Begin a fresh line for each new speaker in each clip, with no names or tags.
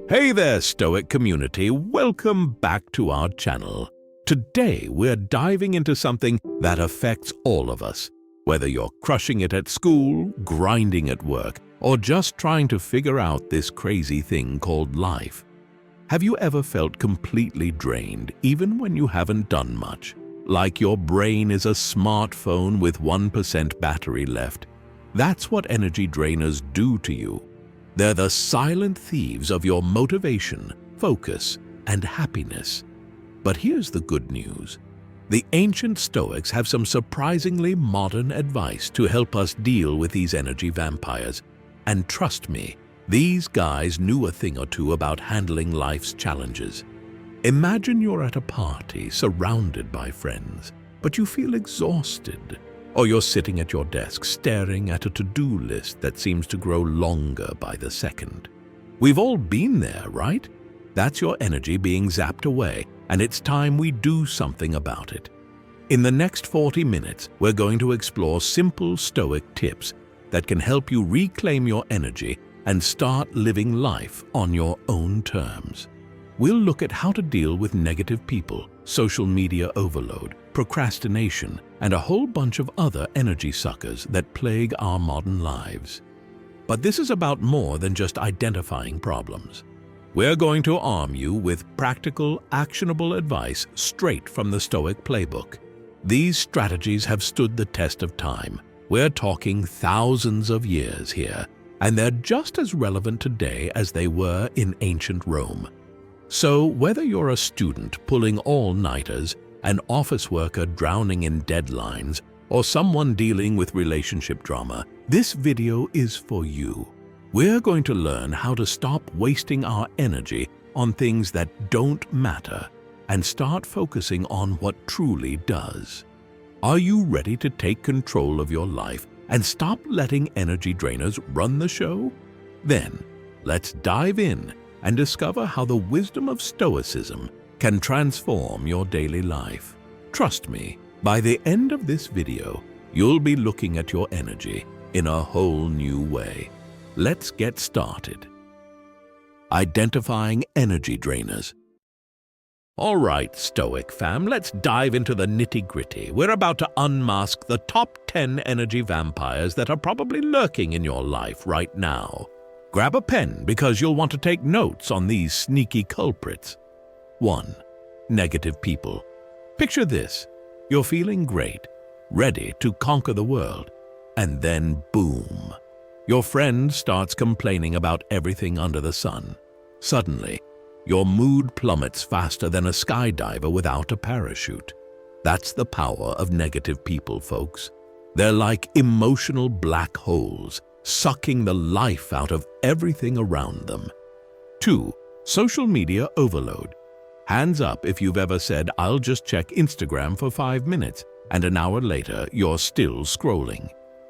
Hey there, Stoic community. Welcome back to our channel. Today, we're diving into something that affects all of us. Whether you're crushing it at school, grinding at work, or just trying to figure out this crazy thing called life. Have you ever felt completely drained, even when you haven't done much? Like your brain is a smartphone with 1% battery left? That's what energy drainers do to you. They're the silent thieves of your motivation, focus, and happiness. But here's the good news. The ancient Stoics have some surprisingly modern advice to help us deal with these energy vampires. And trust me, these guys knew a thing or two about handling life's challenges. Imagine you're at a party surrounded by friends, but you feel exhausted. Or you're sitting at your desk staring at a to-do list that seems to grow longer by the second. We've all been there, right? That's your energy being zapped away, and it's time we do something about it. In the next 40 minutes, we're going to explore simple Stoic tips that can help you reclaim your energy and start living life on your own terms. We'll look at how to deal with negative people, social media overload, procrastination, and a whole bunch of other energy suckers that plague our modern lives. But this is about more than just identifying problems. We're going to arm you with practical, actionable advice straight from the Stoic playbook. These strategies have stood the test of time. We're talking thousands of years here, and they're just as relevant today as they were in ancient Rome. So whether you're a student pulling all-nighters, an office worker drowning in deadlines, or someone dealing with relationship drama, this video is for you. We're going to learn how to stop wasting our energy on things that don't matter and start focusing on what truly does. Are you ready to take control of your life and stop letting energy drainers run the show? Then, let's dive in and discover how the wisdom of Stoicism can transform your daily life. Trust me, by the end of this video, you'll be looking at your energy in a whole new way. Let's get started. Identifying energy drainers. All right, Stoic fam, let's dive into the nitty-gritty. We're about to unmask the top 10 energy vampires that are probably lurking in your life right now. Grab a pen because you'll want to take notes on these sneaky culprits. 1. Negative people. Picture this. You're feeling great, ready to conquer the world, and then boom. Your friend starts complaining about everything under the sun. Suddenly, your mood plummets faster than a skydiver without a parachute. That's the power of negative people, folks. They're like emotional black holes, sucking the life out of everything around them. 2. Social media overload. Hands up if you've ever said, "I'll just check Instagram for 5 minutes," and an hour later, you're still scrolling.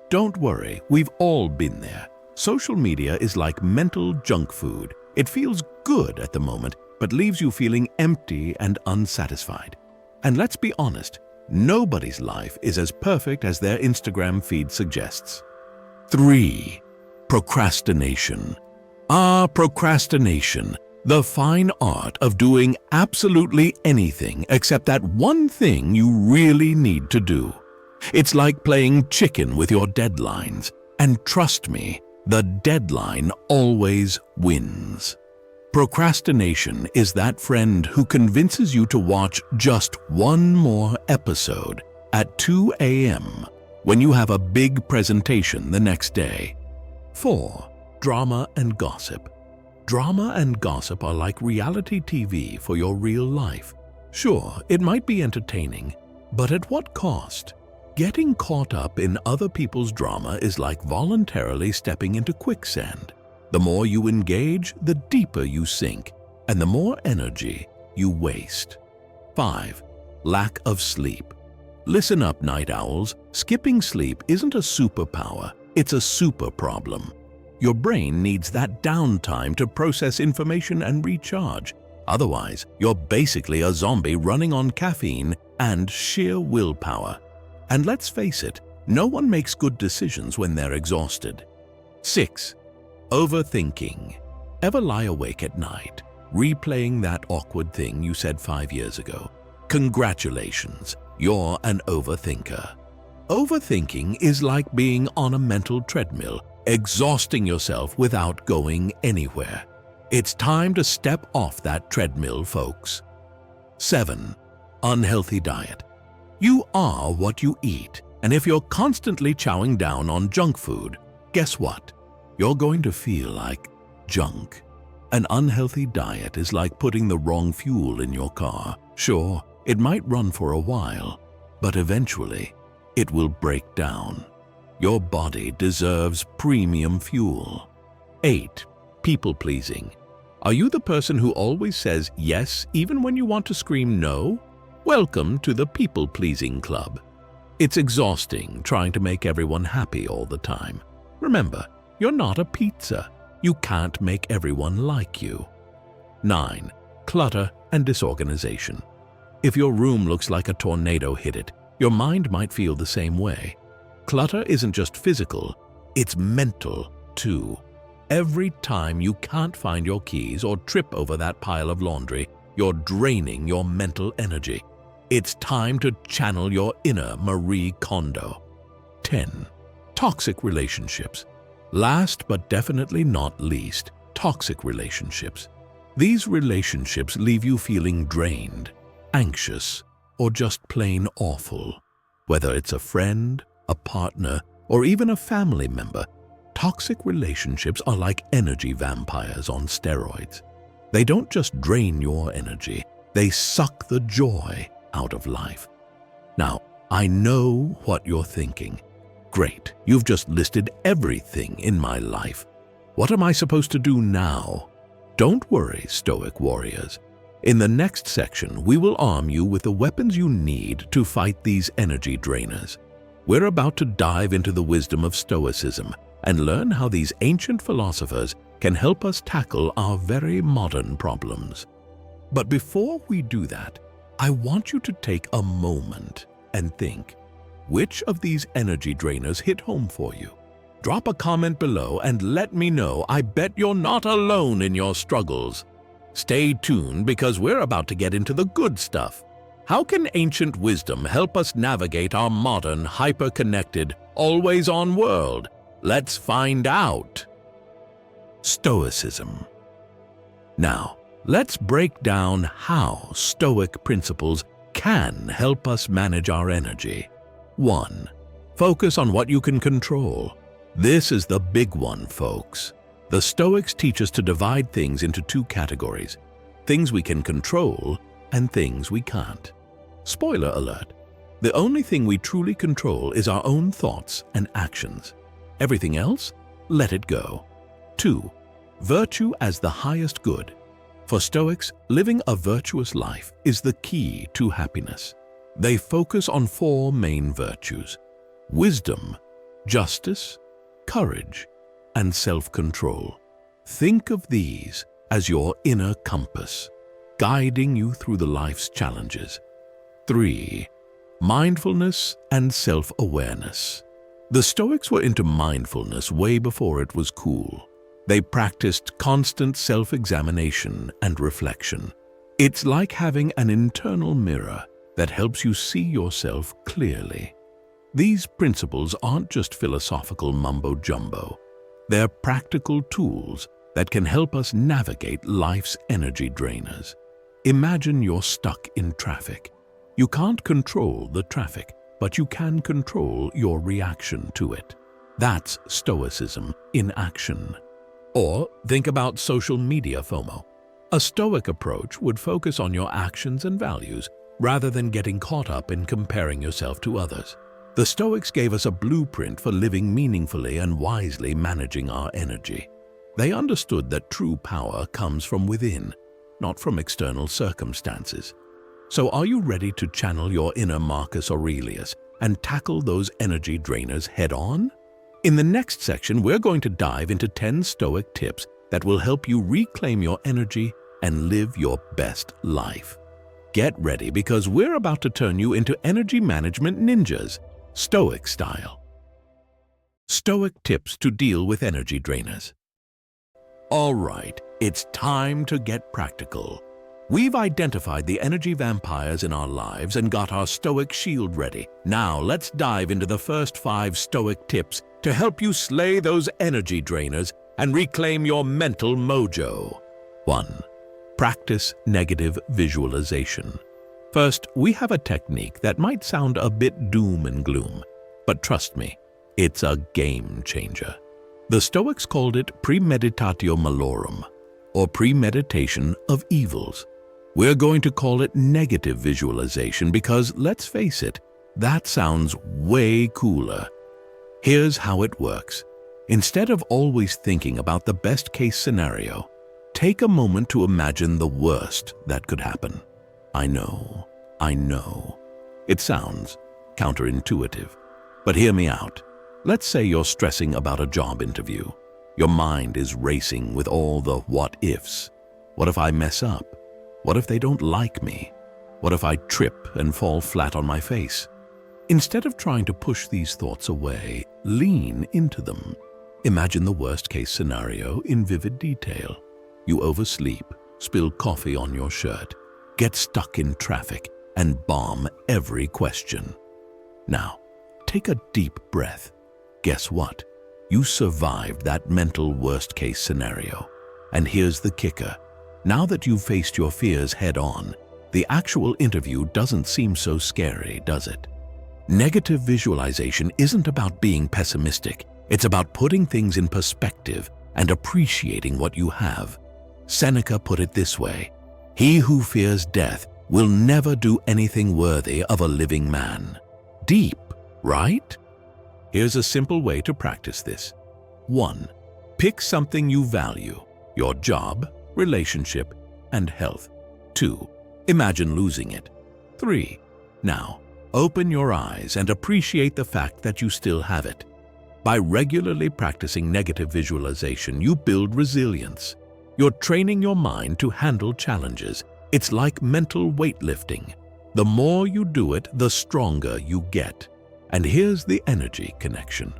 Don't worry, we've all been there. Social media is like mental junk food. It feels good at the moment, but leaves you feeling empty and unsatisfied. And let's be honest, nobody's life is as perfect as their Instagram feed suggests. 3. Procrastination. Procrastination. The fine art of doing absolutely anything except that one thing you really need to do. It's like playing chicken with your deadlines. And trust me, the deadline always wins. Procrastination is that friend who convinces you to watch just one more episode at 2 a.m. when you have a big presentation the next day. 4. Drama and gossip. Drama and gossip are like reality TV for your real life. Sure, it might be entertaining, but at what cost? Getting caught up in other people's drama is like voluntarily stepping into quicksand. The more you engage, the deeper you sink, and the more energy you waste. 5. Lack of sleep. Listen up, night owls. Skipping sleep isn't a superpower, it's a super problem. Your brain needs that downtime to process information and recharge. Otherwise, you're basically a zombie running on caffeine and sheer willpower. And let's face it, no one makes good decisions when they're exhausted. 6. Overthinking. Ever lie awake at night, replaying that awkward thing you said 5 years ago? Congratulations, you're an overthinker. Overthinking is like being on a mental treadmill, exhausting yourself without going anywhere. It's time to step off that treadmill, folks. 7. Unhealthy diet. You are what you eat, and if you're constantly chowing down on junk food, guess what? You're going to feel like junk. An unhealthy diet is like putting the wrong fuel in your car. Sure, it might run for a while, but eventually it will break down. Your body deserves premium fuel. 8. People-pleasing. Are you the person who always says yes even when you want to scream no? Welcome to the people-pleasing club. It's exhausting trying to make everyone happy all the time. Remember, you're not a pizza. You can't make everyone like you. 9. Clutter and disorganization. If your room looks like a tornado hit it, your mind might feel the same way. Clutter isn't just physical, it's mental too. Every time you can't find your keys or trip over that pile of laundry, you're draining your mental energy. It's time to channel your inner Marie Kondo. 10. Toxic relationships. Last but definitely not least, toxic relationships. These relationships leave you feeling drained, anxious, or just plain awful. Whether it's a friend, a partner, or even a family member, toxic relationships are like energy vampires on steroids. They don't just drain your energy, they suck the joy out of life. Now, I know what you're thinking. Great, you've just listed everything in my life. What am I supposed to do now? Don't worry, Stoic warriors. In the next section, we will arm you with the weapons you need to fight these energy drainers. We're about to dive into the wisdom of Stoicism and learn how these ancient philosophers can help us tackle our very modern problems. But before we do that, I want you to take a moment and think, which of these energy drainers hit home for you? Drop a comment below and let me know. I bet you're not alone in your struggles. Stay tuned because we're about to get into the good stuff. How can ancient wisdom help us navigate our modern, hyper-connected, always-on world? Let's find out. Stoicism. Now, let's break down how Stoic principles can help us manage our energy. 1. Focus on what you can control. This is the big one, folks. The Stoics teach us to divide things into 2 categories: things we can control and things we can't. Spoiler alert, the only thing we truly control is our own thoughts and actions. Everything else, let it go. 2. Virtue as the highest good. For Stoics, living a virtuous life is the key to happiness. They focus on 4 main virtues: wisdom, justice, courage, and self-control. Think of these as your inner compass, guiding you through the life's challenges. 3. Mindfulness and self-awareness. The Stoics were into mindfulness way before it was cool. They practiced constant self-examination and reflection. It's like having an internal mirror that helps you see yourself clearly. These principles aren't just philosophical mumbo-jumbo. They're practical tools that can help us navigate life's energy drainers. Imagine you're stuck in traffic. You can't control the traffic, but you can control your reaction to it. That's Stoicism in action. Or think about social media FOMO. A Stoic approach would focus on your actions and values rather than getting caught up in comparing yourself to others. The Stoics gave us a blueprint for living meaningfully and wisely managing our energy. They understood that true power comes from within, not from external circumstances. So are you ready to channel your inner Marcus Aurelius and tackle those energy drainers head-on? In the next section, we're going to dive into 10 Stoic tips that will help you reclaim your energy and live your best life. Get ready because we're about to turn you into energy management ninjas, Stoic style. Stoic tips to deal with energy drainers. All right, it's time to get practical. We've identified the energy vampires in our lives and got our Stoic shield ready. Now let's dive into the first 5 Stoic tips to help you slay those energy drainers and reclaim your mental mojo. 1. Practice negative visualization. First, we have a technique that might sound a bit doom and gloom, but trust me, it's a game changer. The Stoics called it premeditatio malorum, or premeditation of evils. We're going to call it negative visualization because, let's face it, that sounds way cooler. Here's how it works. Instead of always thinking about the best-case scenario, take a moment to imagine the worst that could happen. I know. It sounds counterintuitive, but hear me out. Let's say you're stressing about a job interview. Your mind is racing with all the what-ifs. What if I mess up? What if they don't like me? What if I trip and fall flat on my face? Instead of trying to push these thoughts away, lean into them. Imagine the worst-case scenario in vivid detail. You oversleep, spill coffee on your shirt, get stuck in traffic, and bomb every question. Now, take a deep breath. Guess what? You survived that mental worst-case scenario. And here's the kicker. Now that you've faced your fears head-on, the actual interview doesn't seem so scary, does it? Negative visualization isn't about being pessimistic. It's about putting things in perspective and appreciating what you have. Seneca put it this way: "He who fears death will never do anything worthy of a living man." Deep, right? Here's a simple way to practice this. 1. Pick something you value: your job, relationship, and health. 2. Imagine losing it. 3. Now, open your eyes and appreciate the fact that you still have it. By regularly practicing negative visualization, you build resilience. You're training your mind to handle challenges. It's like mental weightlifting. The more you do it, the stronger you get. And here's the energy connection.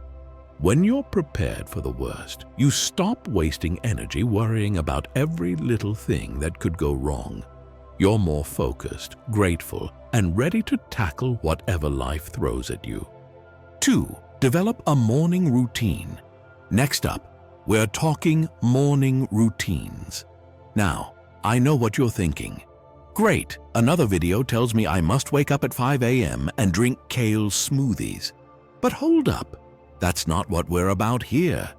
When you're prepared for the worst, you stop wasting energy worrying about every little thing that could go wrong. You're more focused, grateful, and ready to tackle whatever life throws at you. 2. Develop a morning routine. Next up, we're talking morning routines. Now, I know what you're thinking. Great, another video tells me I must wake up at 5 a.m. and drink kale smoothies. But hold up. That's not what we're about here.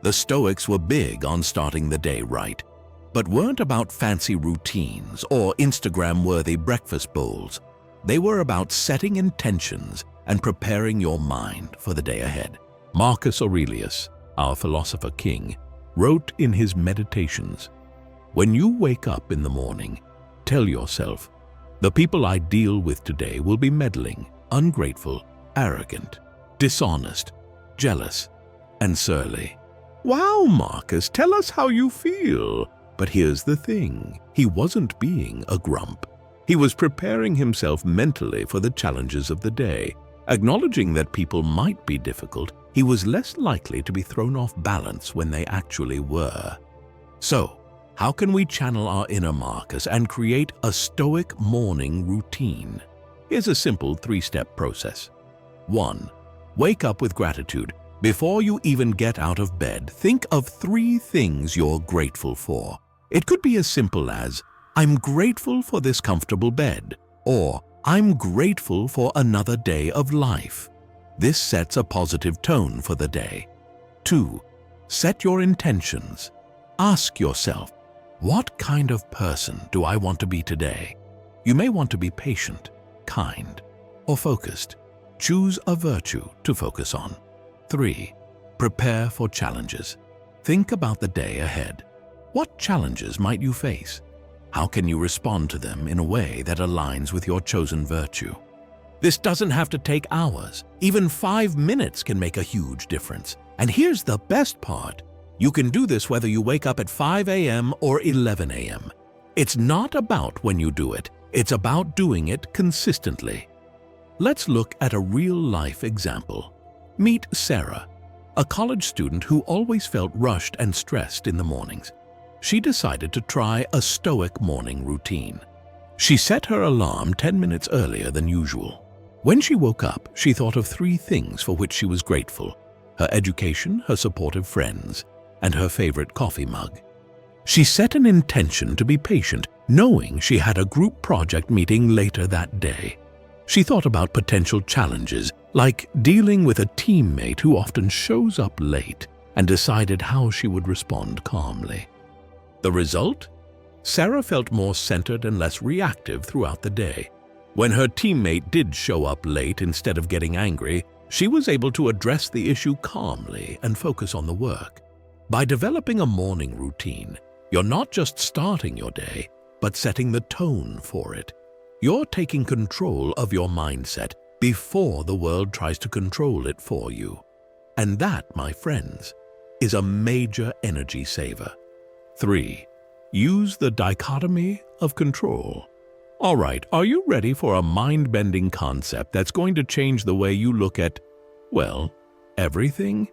The Stoics were big on starting the day right, but weren't about fancy routines or Instagram-worthy breakfast bowls. They were about setting intentions and preparing your mind for the day ahead. Marcus Aurelius, our philosopher king, wrote in his Meditations, "When you wake up in the morning, tell yourself, the people I deal with today will be meddling, ungrateful, arrogant, dishonest, jealous, and surly." Wow, Marcus, tell us how you feel. But here's the thing. He wasn't being a grump. He was preparing himself mentally for the challenges of the day. Acknowledging that people might be difficult, he was less likely to be thrown off balance when they actually were. So, how can we channel our inner Marcus and create a Stoic morning routine? Here's a simple 3-step process. 1. Wake up with gratitude. Before you even get out of bed, think of 3 things you're grateful for. It could be as simple as, "I'm grateful for this comfortable bed," or "I'm grateful for another day of life." This sets a positive tone for the day. 2. Set your intentions. Ask yourself, what kind of person do I want to be today? You may want to be patient, kind, or focused. Choose a virtue to focus on. 3. Prepare for challenges. Think about the day ahead. What challenges might you face? How can you respond to them in a way that aligns with your chosen virtue? This doesn't have to take hours. Even 5 minutes can make a huge difference. And here's the best part. You can do this whether you wake up at 5 a.m. or 11 a.m. It's not about when you do it. It's about doing it consistently. Let's look at a real-life example. Meet Sarah, a college student who always felt rushed and stressed in the mornings. She decided to try a Stoic morning routine. She set her alarm 10 minutes earlier than usual. When she woke up, she thought of 3 things for which she was grateful: her education, her supportive friends, and her favorite coffee mug. She set an intention to be patient, knowing she had a group project meeting later that day. She thought about potential challenges, like dealing with a teammate who often shows up late, and decided how she would respond calmly. The result? Sarah felt more centered and less reactive throughout the day. When her teammate did show up late instead of getting angry, she was able to address the issue calmly and focus on the work. By developing a morning routine, you're not just starting your day, but setting the tone for it. You're taking control of your mindset before the world tries to control it for you. And that, my friends, is a major energy saver. 3. Use the dichotomy of control. All right, are you ready for a mind-bending concept that's going to change the way you look at, well, everything?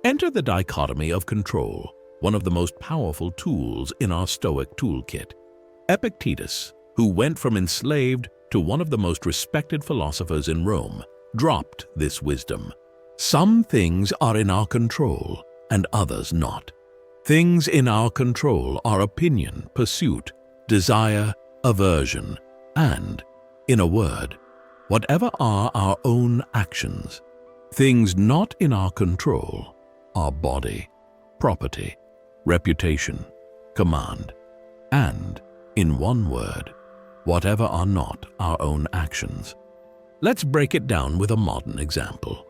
Enter the dichotomy of control, one of the most powerful tools in our Stoic toolkit. Epictetus, who went from enslaved to one of the most respected philosophers in Rome, dropped this wisdom. Some things are in our control and others not. Things in our control are opinion, pursuit, desire, aversion, and, in a word, whatever are our own actions. Things not in our control are body, property, reputation, command, and, in one word, whatever are not our own actions. Let's break it down with a modern example.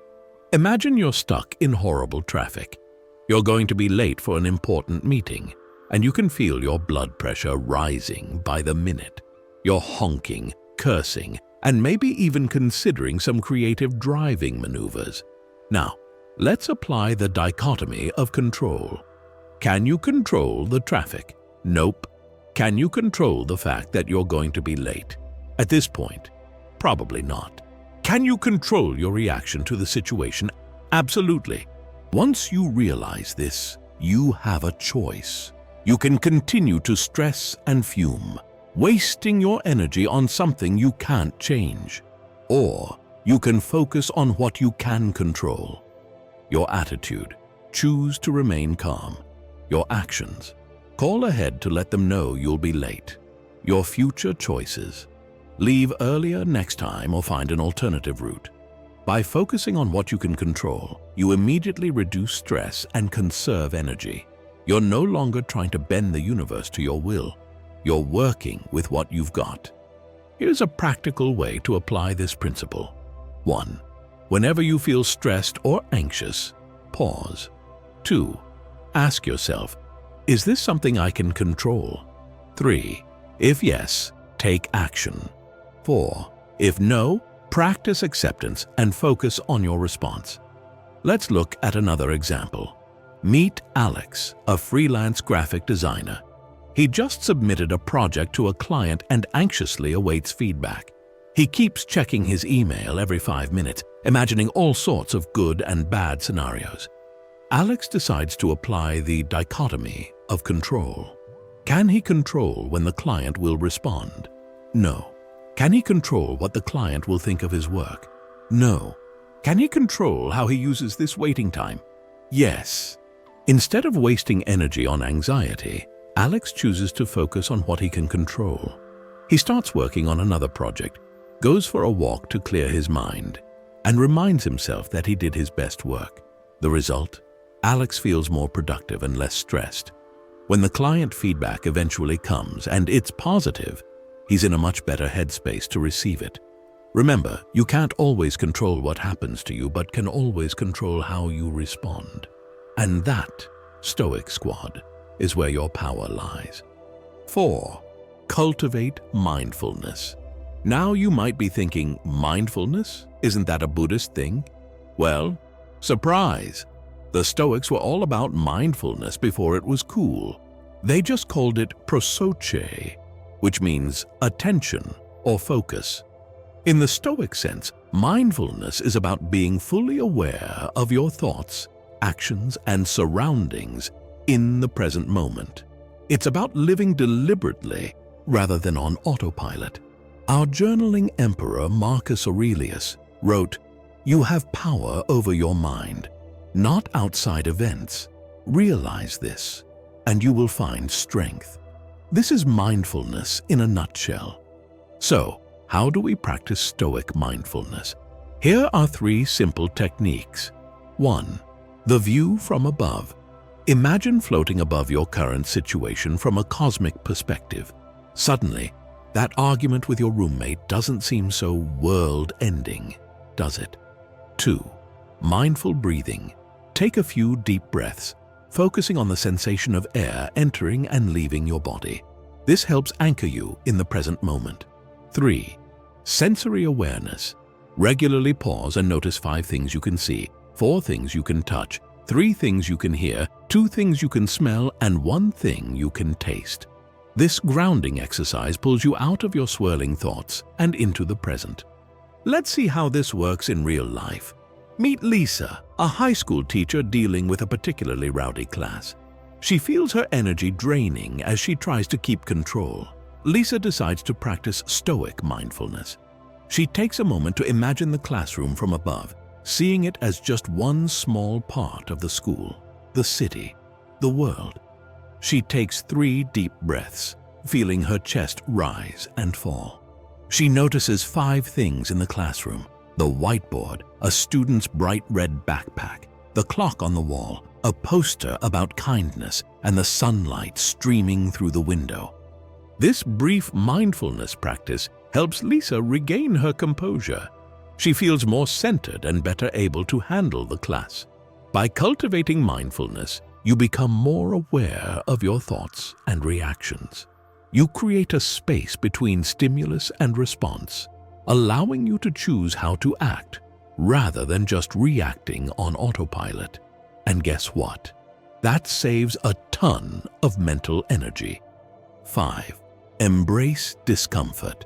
Imagine you're stuck in horrible traffic. You're going to be late for an important meeting, and you can feel your blood pressure rising by the minute. You're honking, cursing, and maybe even considering some creative driving maneuvers. Now, let's apply the dichotomy of control. Can you control the traffic? Nope. Can you control the fact that you're going to be late? At this point, probably not. Can you control your reaction to the situation? Absolutely. Once you realize this, you have a choice. You can continue to stress and fume, wasting your energy on something you can't change. Or you can focus on what you can control. Your attitude. Choose to remain calm. Your actions. Call ahead to let them know you'll be late. Your future choices. Leave earlier next time or find an alternative route. By focusing on what you can control, you immediately reduce stress and conserve energy. You're no longer trying to bend the universe to your will. You're working with what you've got. Here's a practical way to apply this principle. 1. Whenever you feel stressed or anxious, pause. 2. Ask yourself, is this something I can control? 3. If yes, take action. 4. If no, practice acceptance and focus on your response. Let's look at another example. Meet Alex, a freelance graphic designer. He just submitted a project to a client and anxiously awaits feedback. He keeps checking his email every 5 minutes, imagining all sorts of good and bad scenarios. Alex decides to apply the dichotomy of control. Can he control when the client will respond? No. Can he control what the client will think of his work? No. Can he control how he uses this waiting time? Yes. Instead of wasting energy on anxiety, Alex chooses to focus on what he can control. He starts working on another project, goes for a walk to clear his mind, and reminds himself that he did his best work. The result? Alex feels more productive and less stressed. When the client feedback eventually comes and it's positive, he's in a much better headspace to receive it. Remember, you can't always control what happens to you, but can always control how you respond. And that, Stoic Squad, is where your power lies. 4. Cultivate mindfulness. Now you might be thinking, mindfulness? Isn't that a Buddhist thing? Well, surprise! The Stoics were all about mindfulness before it was cool. They just called it prosoche, which means attention or focus. In the Stoic sense, mindfulness is about being fully aware of your thoughts, actions, and surroundings in the present moment. It's about living deliberately rather than on autopilot. Our journaling emperor Marcus Aurelius wrote, "You have power over your mind, not outside events. Realize this, and you will find strength." This is mindfulness in a nutshell. So, how do we practice Stoic mindfulness? Here are 3 simple techniques. 1. The view from above. Imagine floating above your current situation from a cosmic perspective. Suddenly, that argument with your roommate doesn't seem so world-ending, does it? 2. Mindful breathing. Take a few deep breaths, focusing on the sensation of air entering and leaving your body. This helps anchor you in the present moment. 3. Sensory awareness. Regularly pause and notice 5 things you can see, 4 things you can touch, 3 things you can hear, 2 things you can smell, and 1 thing you can taste. This grounding exercise pulls you out of your swirling thoughts and into the present. Let's see how this works in real life. Meet Lisa, a high school teacher dealing with a particularly rowdy class. She feels her energy draining as she tries to keep control. Lisa decides to practice Stoic mindfulness. She takes a moment to imagine the classroom from above, seeing it as just one small part of the school, the city, the world. She takes 3 deep breaths, feeling her chest rise and fall. She notices 5 things in the classroom: the whiteboard, a student's bright red backpack, the clock on the wall, a poster about kindness, and the sunlight streaming through the window. This brief mindfulness practice helps Lisa regain her composure. She feels more centered and better able to handle the class. By cultivating mindfulness, you become more aware of your thoughts and reactions. You create a space between stimulus and response, allowing you to choose how to act rather than just reacting on autopilot. And guess what? That saves a ton of mental energy. 5. Embrace discomfort.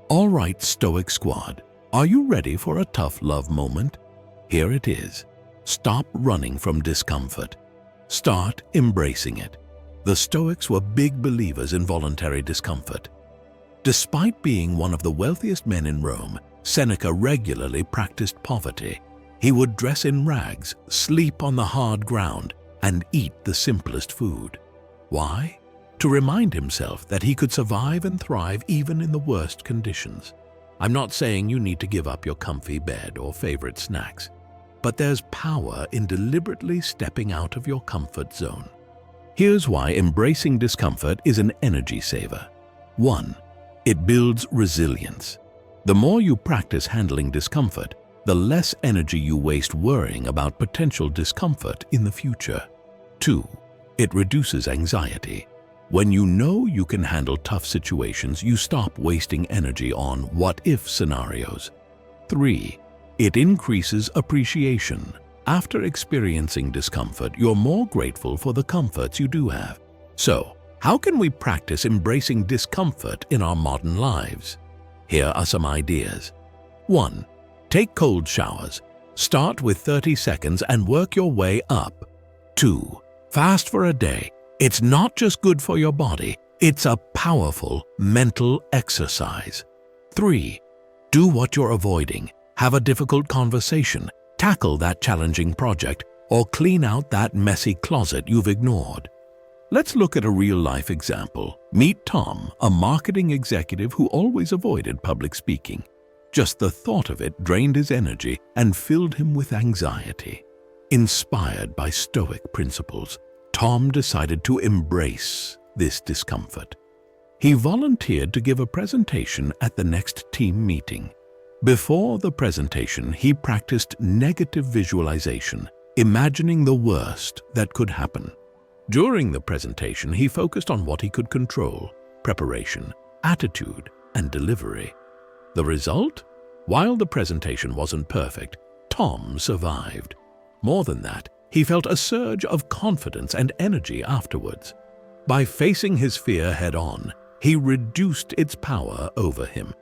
All right, Stoic Squad, are you ready for a tough love moment? Here it is. Stop running from discomfort. Start embracing it. The Stoics were big believers in voluntary discomfort. Despite being one of the wealthiest men in Rome, Seneca regularly practiced poverty. He would dress in rags, sleep on the hard ground, and eat the simplest food. Why? To remind himself that he could survive and thrive even in the worst conditions. I'm not saying you need to give up your comfy bed or favorite snacks, but there's power in deliberately stepping out of your comfort zone. Here's why embracing discomfort is an energy saver. 1. It builds resilience. The more you practice handling discomfort, the less energy you waste worrying about potential discomfort in the future. 2. It reduces anxiety. When you know you can handle tough situations, you stop wasting energy on what-if scenarios. 3. It increases appreciation. After experiencing discomfort, you're more grateful for the comforts you do have. So, how can we practice embracing discomfort in our modern lives? Here are some ideas. 1. Take cold showers. Start with 30 seconds and work your way up. 2. Fast for a day. It's not just good for your body, it's a powerful mental exercise. 3. Do what you're avoiding. Have a difficult conversation, tackle that challenging project, or clean out that messy closet you've ignored. Let's look at a real-life example. Meet Tom, a marketing executive who always avoided public speaking. Just the thought of it drained his energy and filled him with anxiety. Inspired by Stoic principles, Tom decided to embrace this discomfort. He volunteered to give a presentation at the next team meeting. Before the presentation, he practiced negative visualization, imagining the worst that could happen. During the presentation, he focused on what he could control: preparation, attitude, and delivery. The result? While the presentation wasn't perfect, Tom survived. More than that, he felt a surge of confidence and energy afterwards. By facing his fear head-on, he reduced its power over him.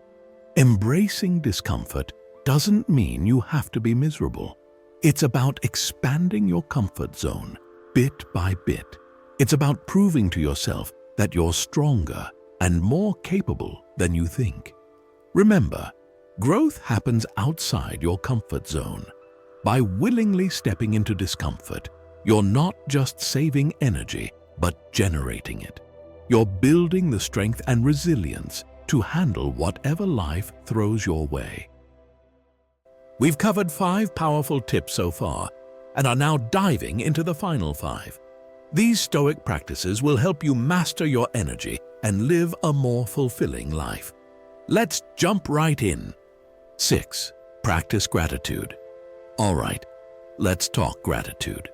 Embracing discomfort doesn't mean you have to be miserable. It's about expanding your comfort zone, bit by bit. It's about proving to yourself that you're stronger and more capable than you think. Remember, growth happens outside your comfort zone. By willingly stepping into discomfort, you're not just saving energy, but generating it. You're building the strength and resilience to handle whatever life throws your way. We've covered 5 powerful tips so far and are now diving into the final 5. These Stoic practices will help you master your energy and live a more fulfilling life. Let's jump right in. 6. Practice gratitude. All right, let's talk gratitude.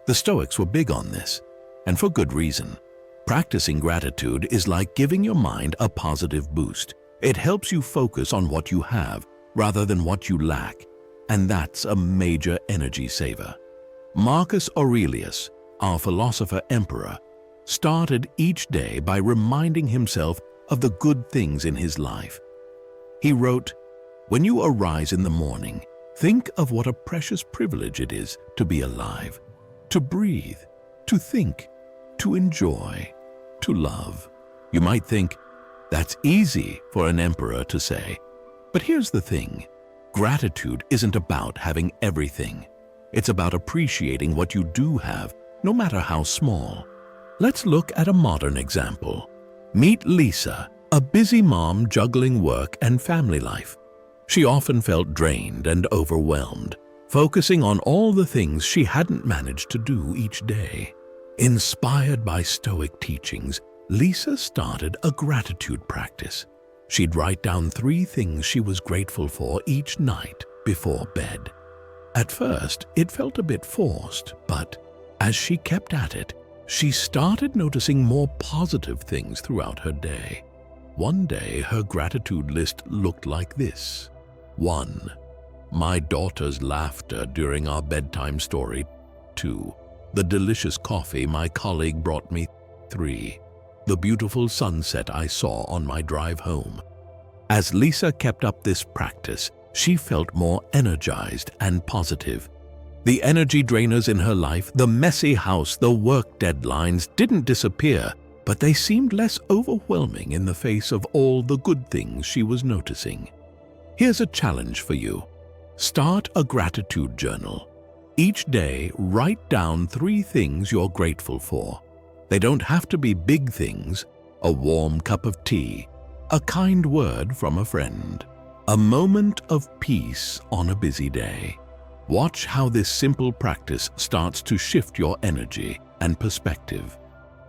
The Stoics were big on this, and for good reason. Practicing gratitude is like giving your mind a positive boost. It helps you focus on what you have rather than what you lack, and that's a major energy saver. Marcus Aurelius, our philosopher-emperor, started each day by reminding himself of the good things in his life. He wrote, "When you arise in the morning, think of what a precious privilege it is to be alive, to breathe, to think, to enjoy, to love." You might think, that's easy for an emperor to say. But here's the thing. Gratitude isn't about having everything. It's about appreciating what you do have, no matter how small. Let's look at a modern example. Meet Lisa, a busy mom juggling work and family life. She often felt drained and overwhelmed, focusing on all the things she hadn't managed to do each day. Inspired by Stoic teachings, Lisa started a gratitude practice. She'd write down 3 things she was grateful for each night before bed. At first, it felt a bit forced, but as she kept at it, she started noticing more positive things throughout her day. One day, her gratitude list looked like this. 1. My daughter's laughter during our bedtime story. 2. The delicious coffee my colleague brought me. 3. The beautiful sunset I saw on my drive home. As Lisa kept up this practice, she felt more energized and positive. The energy drainers in her life, the messy house, the work deadlines didn't disappear, but they seemed less overwhelming in the face of all the good things she was noticing. Here's a challenge for you. Start a gratitude journal. Each day, write down 3 things you're grateful for. They don't have to be big things: a warm cup of tea, a kind word from a friend, a moment of peace on a busy day. Watch how this simple practice starts to shift your energy and perspective.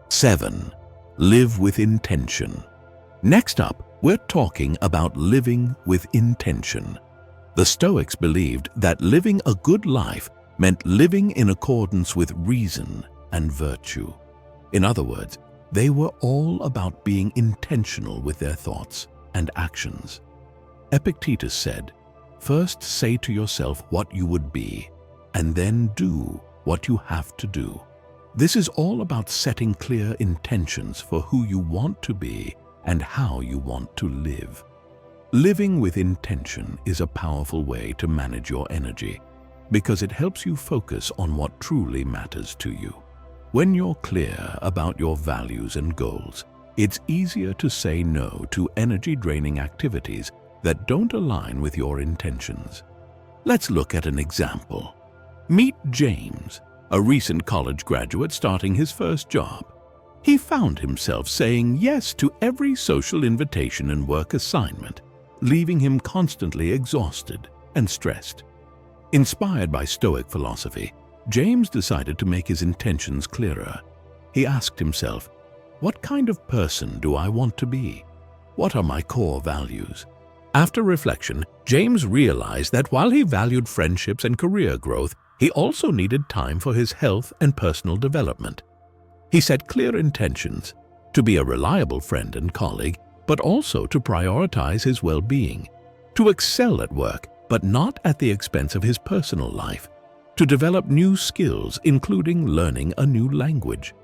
7. Live with intention. Next up, we're talking about living with intention. The Stoics believed that living a good life meant living in accordance with reason and virtue. In other words, they were all about being intentional with their thoughts and actions. Epictetus said, "First say to yourself what you would be, and then do what you have to do." This is all about setting clear intentions for who you want to be and how you want to live. Living with intention is a powerful way to manage your energy because it helps you focus on what truly matters to you. When you're clear about your values and goals, it's easier to say no to energy-draining activities that don't align with your intentions. Let's look at an example. Meet James, a recent college graduate starting his first job. He found himself saying yes to every social invitation and work assignment, leaving him constantly exhausted and stressed. Inspired by Stoic philosophy, James decided to make his intentions clearer. He asked himself, what kind of person do I want to be? What are my core values? After reflection, James realized that while he valued friendships and career growth, he also needed time for his health and personal development. He set clear intentions to be a reliable friend and colleague, but also to prioritize his well-being, to excel at work, but not at the expense of his personal life, to develop new skills, including learning a new language.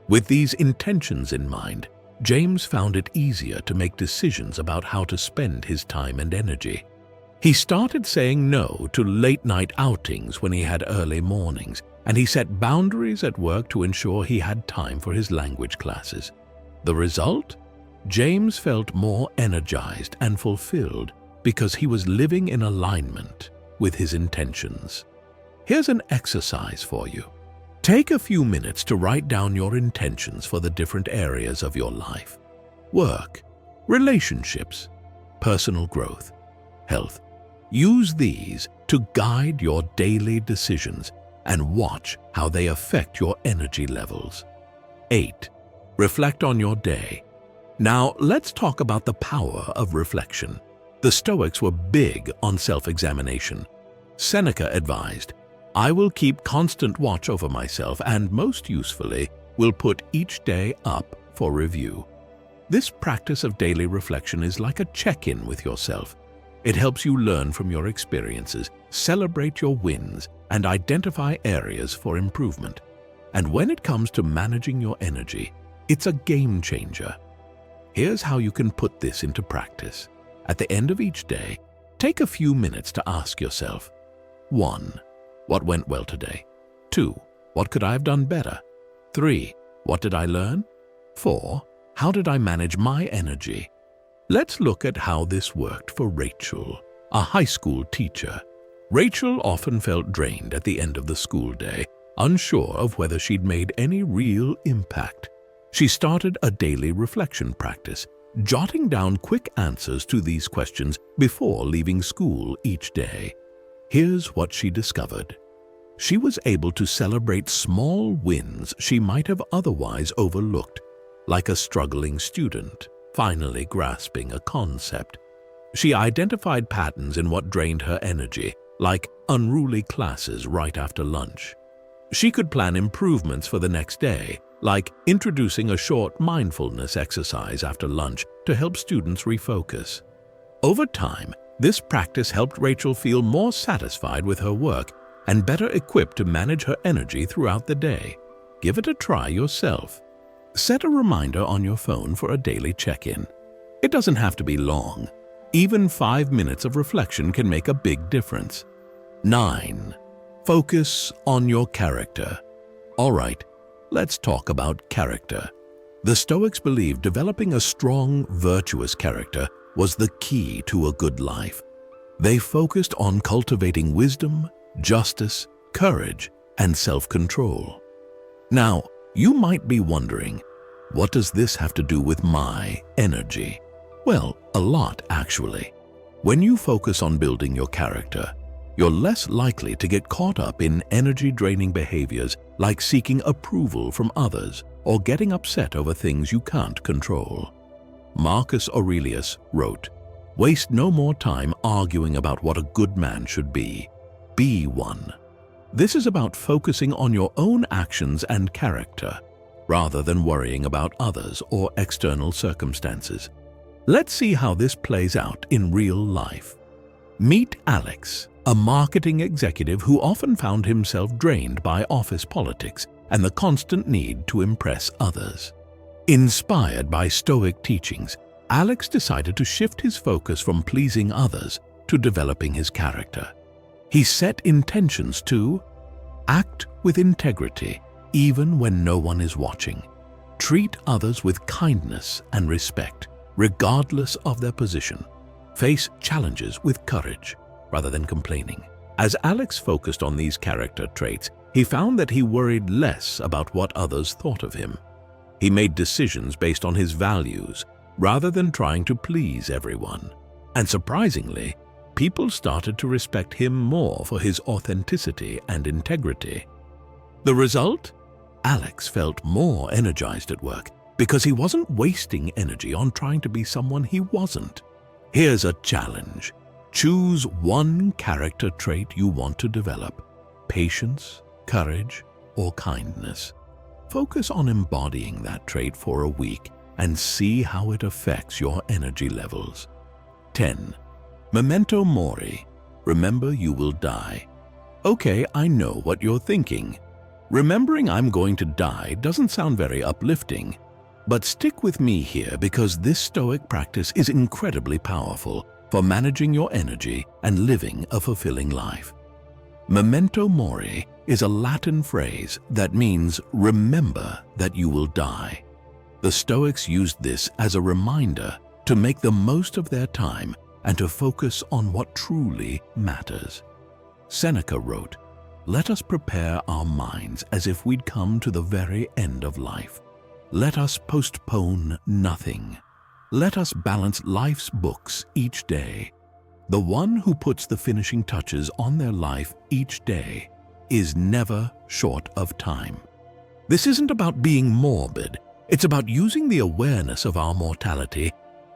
With these intentions in mind, James found it easier to make decisions about how to spend his time and energy. He started saying no to late-night outings when he had early mornings, and he set boundaries at work to ensure he had time for his language classes. The result? James felt more energized and fulfilled because he was living in alignment with his intentions. Here's an exercise for you. Take a few minutes to write down your intentions for the different areas of your life: work, relationships, personal growth, health. Use these to guide your daily decisions and watch how they affect your energy levels. 8. Reflect on your day. Now, let's talk about the power of reflection. The Stoics were big on self-examination. Seneca advised, "I will keep constant watch over myself and, most usefully, will put each day up for review." This practice of daily reflection is like a check-in with yourself. It helps you learn from your experiences, celebrate your wins, and identify areas for improvement. And when it comes to managing your energy, it's a game changer. Here's how you can put this into practice. At the end of each day, take a few minutes to ask yourself, 1. What went well today? 2. What could I have done better? 3. What did I learn? 4. How did I manage my energy? Let's look at how this worked for Rachel, a high school teacher. Rachel often felt drained at the end of the school day, unsure of whether she'd made any real impact. She started a daily reflection practice, jotting down quick answers to these questions before leaving school each day. Here's what she discovered. She was able to celebrate small wins she might have otherwise overlooked, like a struggling student finally grasping a concept. She identified patterns in what drained her energy, like unruly classes right after lunch. She could plan improvements for the next day, like introducing a short mindfulness exercise after lunch to help students refocus. Over time, this practice helped Rachel feel more satisfied with her work and better equipped to manage her energy throughout the day. Give it a try yourself. Set a reminder on your phone for a daily check-in. It doesn't have to be long. Even 5 minutes of reflection can make a big difference. 9. Focus on your character. All right, let's talk about character. The Stoics believed developing a strong, virtuous character was the key to a good life. They focused on cultivating wisdom, justice, courage, and self-control. Now, you might be wondering, what does this have to do with my energy? Well, a lot actually. When you focus on building your character, you're less likely to get caught up in energy-draining behaviors like seeking approval from others or getting upset over things you can't control. Marcus Aurelius wrote, "Waste no more time arguing about what a good man should be. Be one." This is about focusing on your own actions and character, rather than worrying about others or external circumstances. Let's see how this plays out in real life. Meet Alex, a marketing executive who often found himself drained by office politics and the constant need to impress others. Inspired by Stoic teachings, Alex decided to shift his focus from pleasing others to developing his character. He set intentions to act with integrity even when no one is watching, treat others with kindness and respect regardless of their position, face challenges with courage rather than complaining. As Alex focused on these character traits, he found that he worried less about what others thought of him. He made decisions based on his values rather than trying to please everyone. And surprisingly, people started to respect him more for his authenticity and integrity. The result? Alex felt more energized at work because he wasn't wasting energy on trying to be someone he wasn't. Here's a challenge. Choose one character trait you want to develop: patience, courage, or kindness. Focus on embodying that trait for a week and see how it affects your energy levels. 10. Memento mori. Remember you will die. Okay, I know what you're thinking. Remembering I'm going to die doesn't sound very uplifting, but stick with me here because this Stoic practice is incredibly powerful for managing your energy and living a fulfilling life. Memento mori is a Latin phrase that means remember that you will die. The Stoics used this as a reminder to make the most of their time and to focus on what truly matters. Seneca wrote, "Let us prepare our minds as if we'd come to the very end of life. Let us postpone nothing. Let us balance life's books each day. The one who puts the finishing touches on their life each day is never short of time." This isn't about being morbid. It's about using the awareness of our mortality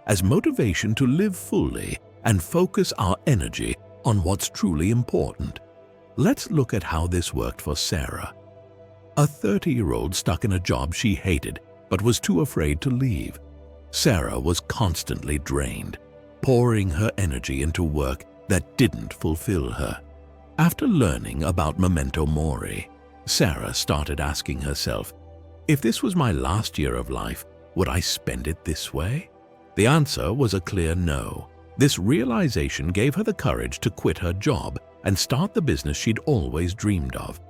as motivation to live fully and focus our energy on what's truly important. Let's look at how this worked for Sarah, a 30-year-old stuck in a job she hated but was too afraid to leave. Sarah was constantly drained, pouring her energy into work that didn't fulfill her. After learning about memento mori, Sarah started asking herself, if this was my last year of life, would I spend it this way? The answer was a clear no. This realization gave her the courage to quit her job and start the business she'd always dreamed of.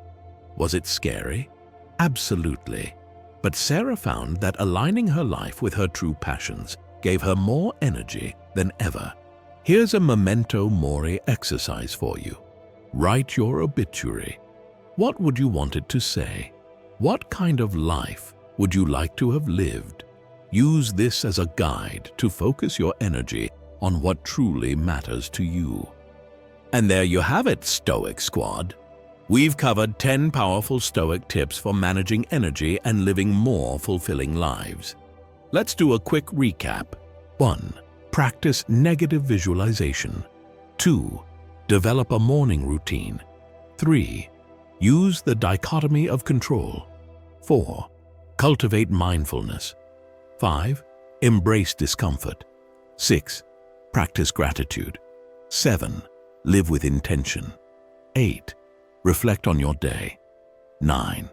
Was it scary? Absolutely. But Sarah found that aligning her life with her true passions gave her more energy than ever. Here's a memento mori exercise for you. Write your obituary. What would you want it to say? What kind of life would you like to have lived? Use this as a guide to focus your energy on what truly matters to you. And there you have it, Stoic Squad. We've covered 10 powerful Stoic tips for managing energy and living more fulfilling lives. Let's do a quick recap. 1. Practice negative visualization. 2. Develop a morning routine. 3. Use the dichotomy of control. 4. Cultivate mindfulness. 5. Embrace discomfort. 6. Practice gratitude. 7. Live with intention. 8. Reflect on your day. 9.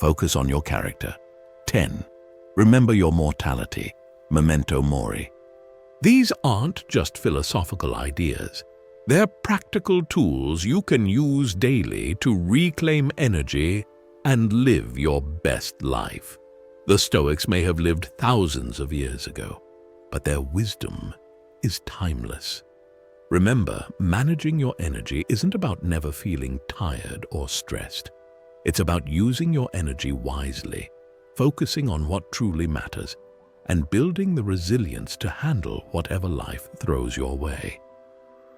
Focus on your character. 10. Remember your mortality. Memento mori. These aren't just philosophical ideas. They're practical tools you can use daily to reclaim energy and live your best life. The Stoics may have lived thousands of years ago, but their wisdom is timeless. Remember, managing your energy isn't about never feeling tired or stressed. It's about using your energy wisely, focusing on what truly matters, and building the resilience to handle whatever life throws your way.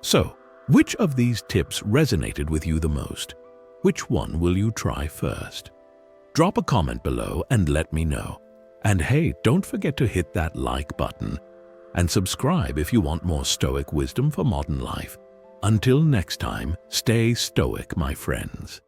So, which of these tips resonated with you the most? Which one will you try first? Drop a comment below and let me know. And hey, don't forget to hit that like button and subscribe if you want more Stoic wisdom for modern life. Until next time, stay Stoic, my friends.